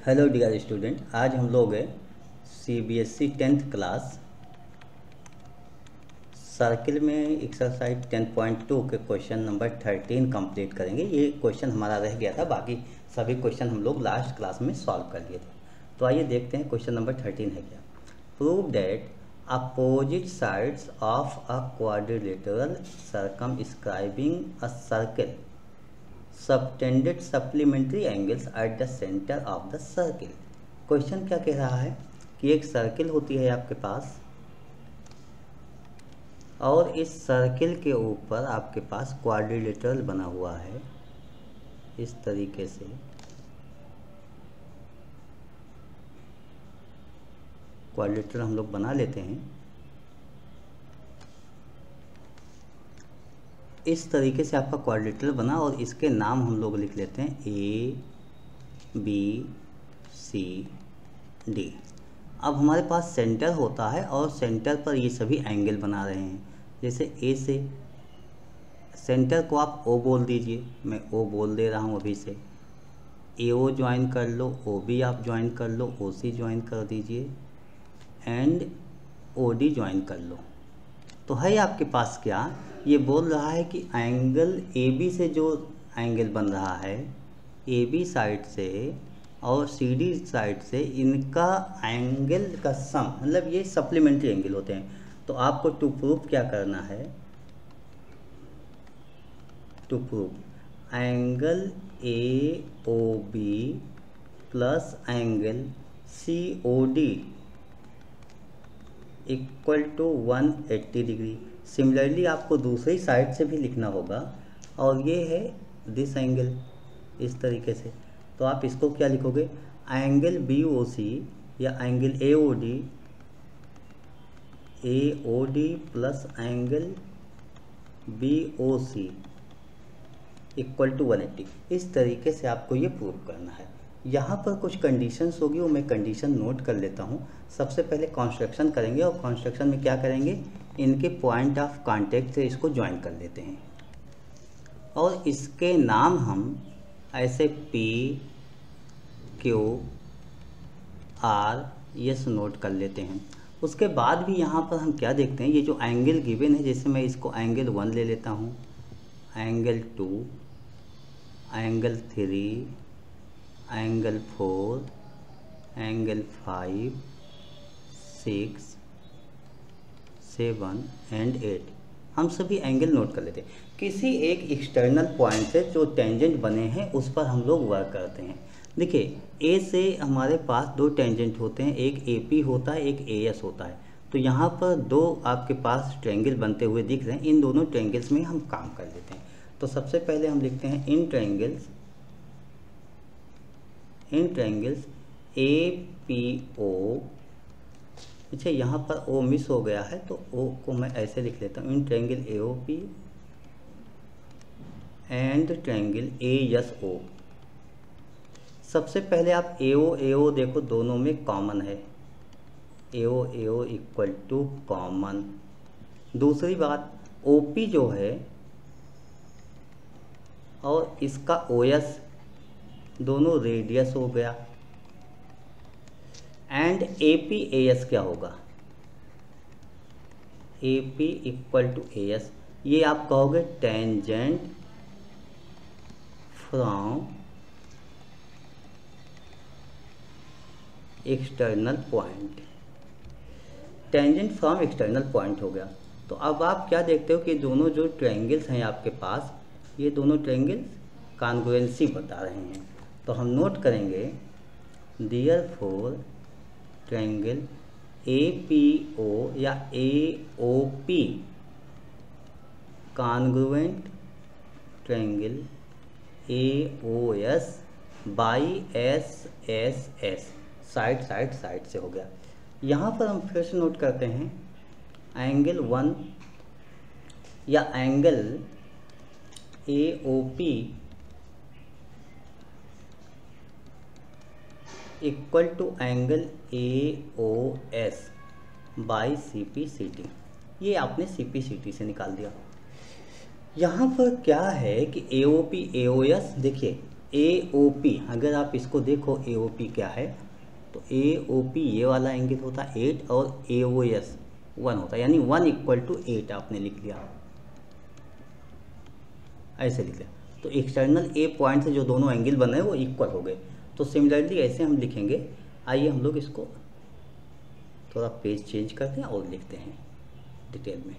Hello dear student, आज हम लोग CBSE 10th क्लास सर्किल में एक्सरसाइज 10.2 के क्वेश्चन नंबर 13 कंप्लीट करेंगे। ये क्वेश्चन हमारा रह गया था, बाकी सभी क्वेश्चन हम लोग लास्ट क्लास में सॉल्व कर लिए थे। तो आइए देखते हैं क्वेश्चन नंबर 13 है क्या। Prove that opposite sides of a quadrilateral circumscribing a circle subtended supplementary angles at the centre of the circle. Question क्या कह रहा है कि एक सर्किल होती है आपके पास और इस सर्किल के ऊपर आपके पास क्वाड्रिलेटरल बना हुआ है। इस तरीके से क्वाड्रिलेटरल हम लोग बना लेते हैं। इस तरीके से आपका क्वाड्रिलेटरल बना और इसके नाम हम लोग लिख लेते हैं A B C D। अब हमारे पास सेंटर होता है और सेंटर पर ये सभी एंगल बना रहे हैं। जैसे A से सेंटर को आप O बोल दीजिए, मैं O बोल दे रहा हूँ अभी से। AO ज्वाइन कर लो, OB आप ज्वाइन कर लो, OC ज्वाइन कर दीजिए एंड OD ज्वाइन कर लो। तो है आपके पास क्या, ये बोल रहा है कि एंगल AB से जो एंगल बन रहा है AB साइड से और CD साइड से, इनका एंगल का सम, मतलब ये सप्लीमेंट्री एंगल होते हैं। तो आपको टू प्रूव क्या करना है, to prove angle AOB plus angle COD equal to 180 degree. Similarly आपको दूसरी साइड से भी लिखना होगा और ये है दिस एंगल इस तरीके से। तो आप इसको क्या लिखोगे, एंगल BOC या angle AOD plus angle BOC equal to 180। इस तरीके से आपको ये प्रूव करना है। यहाँ पर कुछ कंडीशंस होगी, वो मैं कंडीशन नोट कर लेता हूँ। सबसे पहले कंस्ट्रक्शन करेंगे और कंस्ट्रक्शन में क्या करेंगे, इनके पॉइंट ऑफ कांटेक्ट से इसको ज्वाइन कर लेते हैं और इसके नाम हम ऐसे P Q R S note कर लेते हैं। उसके बाद भी यहाँ पर हम क्या देखते हैं, ये जो एंगल गिवन है, जैसे मैं इसको एंगल 1 ले लेता हूँ, angle 2, angle 3, angle 4, angle 5, 6, 7 and 8, हम सभी एंगल नोट कर लेते हैं। किसी एक एक्सटर्नल पॉइंट से जो टेंजेंट बने हैं उस पर हम लोग वर्क करते हैं। देखिए A से हमारे पास दो टेंजेंट होते हैं, एक AP होता है, एक AS होता है। तो यहाँ पर दो आपके पास ट्रायंगल बनते हुए दिख रहे हैं, इन दोनों ट्रायंगल्स में हम काम कर लेते हैं। तो सबसे पहले हम लिखते हैं इन ट्रायंगल्स APO। अच्छा, यहाँ पर O मिस हो गया है तो O को मैं ऐसे लिख लेता हूँ, in triangle AOP and triangle ASO। सबसे पहले आप AO देखो, दोनों में कॉमन है, AO इक्वल टू कॉमन। दूसरी बात OP जो है और इसका OS दोनों रेडियस हो गया एंड APAS क्या होगा, AP इक्वल टू AS। ये आप कहोगे tangent from external point, tangent from external point हो गया। तो अब आप क्या देखते हो कि दोनों जो ट्रायंगल्स हैं आपके पास, ये दोनों ट्रायंगल्स कॉन्ग्रुएंसी बता रहे हैं। तो हम नोट करेंगे देयरफॉर ट्रायंगल APO या AOP congruent triangle AOS by SSS, side से हो गया। यहाँ पर हम फिर से नोट करते हैं एंगल 1 या angle AOP equal to angle AOS by CPCT। ये आपने CPCT से निकाल दिया। यहाँ पर क्या है कि AOP AOS, देखिए AOP, अगर आप इसको देखो AOP क्या है, तो AOP ये वाला एंगल होता है 8 और AOS 1 होता है, यानी 1 = 8 आपने लिख लिया, ऐसे लिख लिया। तो एक्सटर्नल A पॉइंट से जो दोनों एंगल बन रहे हैं वो इक्वल हो गए। तो सिमिलरली ऐसे हम लिखेंगे। आइए हम लोग इसको थोड़ा पेज चेंज करते हैं और लिखते हैं डिटेल में।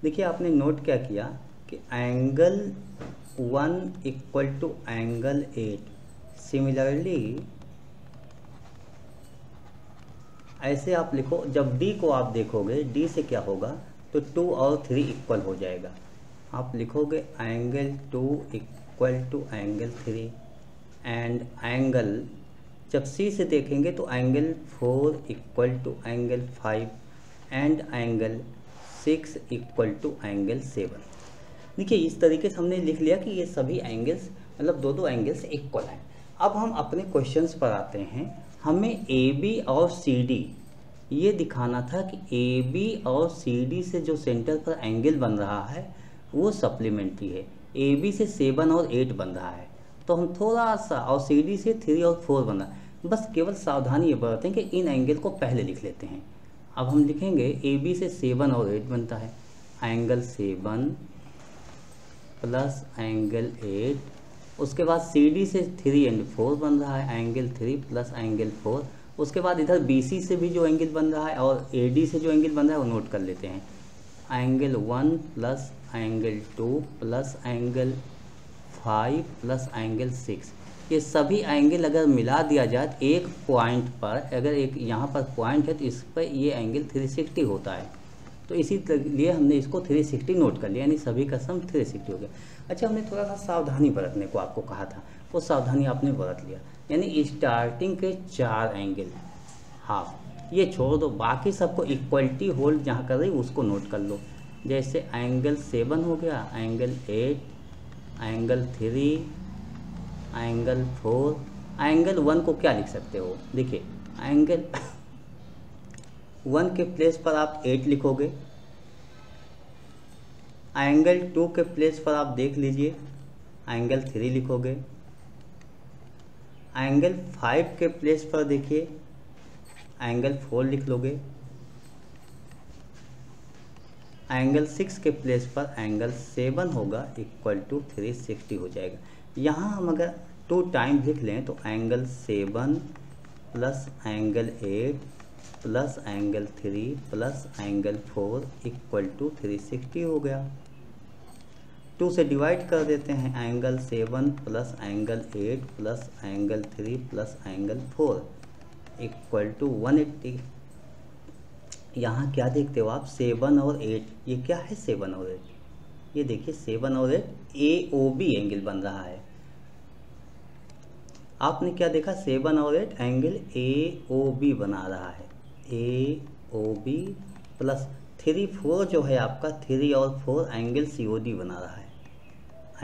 देखिए आपने नोट क्या किया कि एंगल 1 = एंगल 8। सिमिलरली ऐसे आप लिखो, जब D को आप देखोगे D से क्या होगा, तो 2 और 3 इक्वल हो जाएगा। आप लिखोगे एंगल 2 = एंगल 3 एंड एंगल, जब C से देखेंगे तो angle 4 = angle 5 and angle 6 = angle 7। देखिए इस तरीके से हमने लिख लिया कि ये सभी एंगल्स मतलब दो एंगल्स इक्वल हैं। अब हम अपने क्वेश्चंस पर आते हैं। हमें AB और CD ये दिखाना था कि AB और CD से जो सेंटर पर एंगल बन रहा है वो सप्लीमेंट्री है। AB से 7 और 8 बन रहा है, तो हम थोड़ा सा, और CD से 3 और 4 बन रहा है। बस केवल सावधानी ये बरतें कि इन एंगल को पहले लिख लेते हैं। अब हम लिखेंगे AB से 7 और 8 बनता है, एंगल 7 प्लस एंगल 8। उसके बाद CD से 3 और 4 बन रहा है, एंगल 3 प्लस एंगल 4। उसके बाद इधर BC से भी जो एंगल बन रहा है और AD से जो एंगल बन रहा है वो नोट कर लेते हैं, angle 1 plus angle 2 plus angle 5 plus angle 6। ये सभी एंगल अगर मिला दिया जाए तो एक पॉइंट पर, अगर एक यहाँ पर पॉइंट है तो इस पर ये एंगल 360 होता है। तो इसी लिए हमने इसको 360 नोट कर लिया, यानी सभी का सम 360 हो गया। अच्छा, हमने थोड़ा सा सावधानी बरतने को आपको कहा था, वो सावधानी आपने बरत लिया। यानी स्टार्टिंग के 4 एंगल हाफ ये छोड़ दो, बाकी सबको इक्वलिटी होल्ड जहाँ कर रही उसको नोट कर लो। जैसे एंगल 7 हो गया, एंगल 8, एंगल 3, एंगल 4। एंगल 1 को क्या लिख सकते हो, देखिए एंगल 1 के प्लेस पर आप 8 लिखोगे, एंगल 2 के प्लेस पर आप देख लीजिए एंगल 3 लिखोगे, एंगल 5 के प्लेस पर देखिए एंगल 4 लिख लोगे, एंगल 6 के प्लेस पर एंगल 7 होगा = 360 हो जाएगा। यहाँ हम अगर 2 टाइम लिख लें तो angle 7 plus angle 8 plus angle 3 plus angle 4 = 360 हो गया। 2 से डिवाइड कर देते हैं, angle 7 plus angle 8 plus angle 3 plus angle 4 = 180। यहाँ क्या देखते हो आप, 7 और 8, ये क्या है 7 और 8, ये देखिए 7 और 8 AOB एंगल बन रहा है। आपने क्या देखा, 7 और 8 एंगल AOB बना रहा है, AOB प्लस 3 4 जो है आपका 3 और 4 एंगल COD बना रहा है,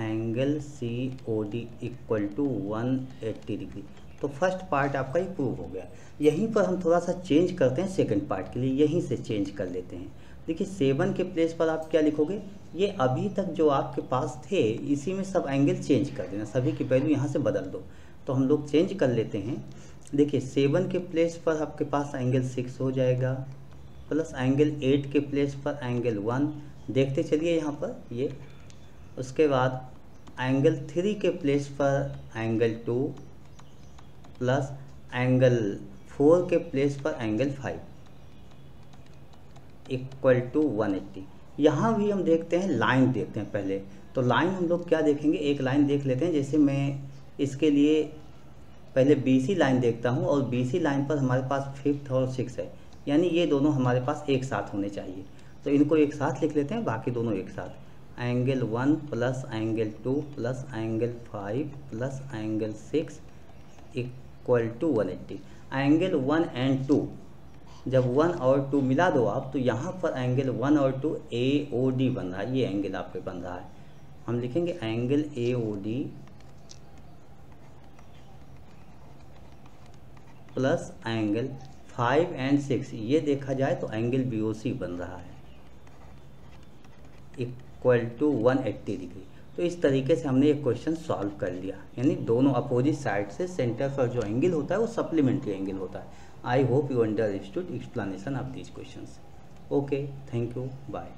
एंगल COD = 180 डिग्री। तो फर्स्ट पार्ट आपका ये प्रूव हो गया। यहीं पर हम थोड़ा सा चेंज करते हैं सेकंड पार्ट के लिए, यहीं से चेंज कर लेते हैं। देखिए 7 के प्लेस पर आप क्या लिखोगे, ये अभी तक जो आपके पास थे इसी में सब एंगल चेंज कर देना, सभी की वैल्यू यहाँ से बदल दो। तो हम लोग चेंज कर लेते हैं। देखिए 7 के प्लेस पर आपके पास एंगल 6 हो जाएगा, प्लस एंगल 8 के प्लेस पर एंगल 1, देखते चलिए यहाँ पर ये। उसके बाद एंगल 3 के प्लेस पर एंगल 2 प्लस एंगल 4 के प्लेस पर एंगल 5 = 180। यहाँ भी हम देखते हैं लाइन देखते हैं पहले। तो लाइन हम लोग क्या देखेंगे, एक लाइन देख लेते हैं। जैसे मैं इसके लिए पहले BC लाइन देखता हूँ और BC लाइन पर हमारे पास 5th और 6 है, यानी ये दोनों हमारे पास एक साथ होने चाहिए। तो इनको एक साथ लिख लेते हैं, बाकी दोनों एक साथ, angle 1 plus angle 2 plus angle 5 plus angle 6 = 180। Angle 1 और 2, जब 1 और 2 मिला दो आप, तो यहाँ पर एंगल 1 और 2 AOD बन रहा है, ये एंगल आपके बन रहा है। हम लिखेंगे एंगल AOD प्लस एंगल 5 और 6, ये देखा जाए तो एंगल BOC बन रहा है इक्वल टू 180 डिग्री। तो इस तरीके से हमने ये क्वेश्चन सॉल्व कर लिया, यानी दोनों अपोजिट साइड से सेंटर पर जो एंगल होता है वो सप्लीमेंट्री एंगल होता है। I hope you understood explanation of these questions. Okay, thank you, bye.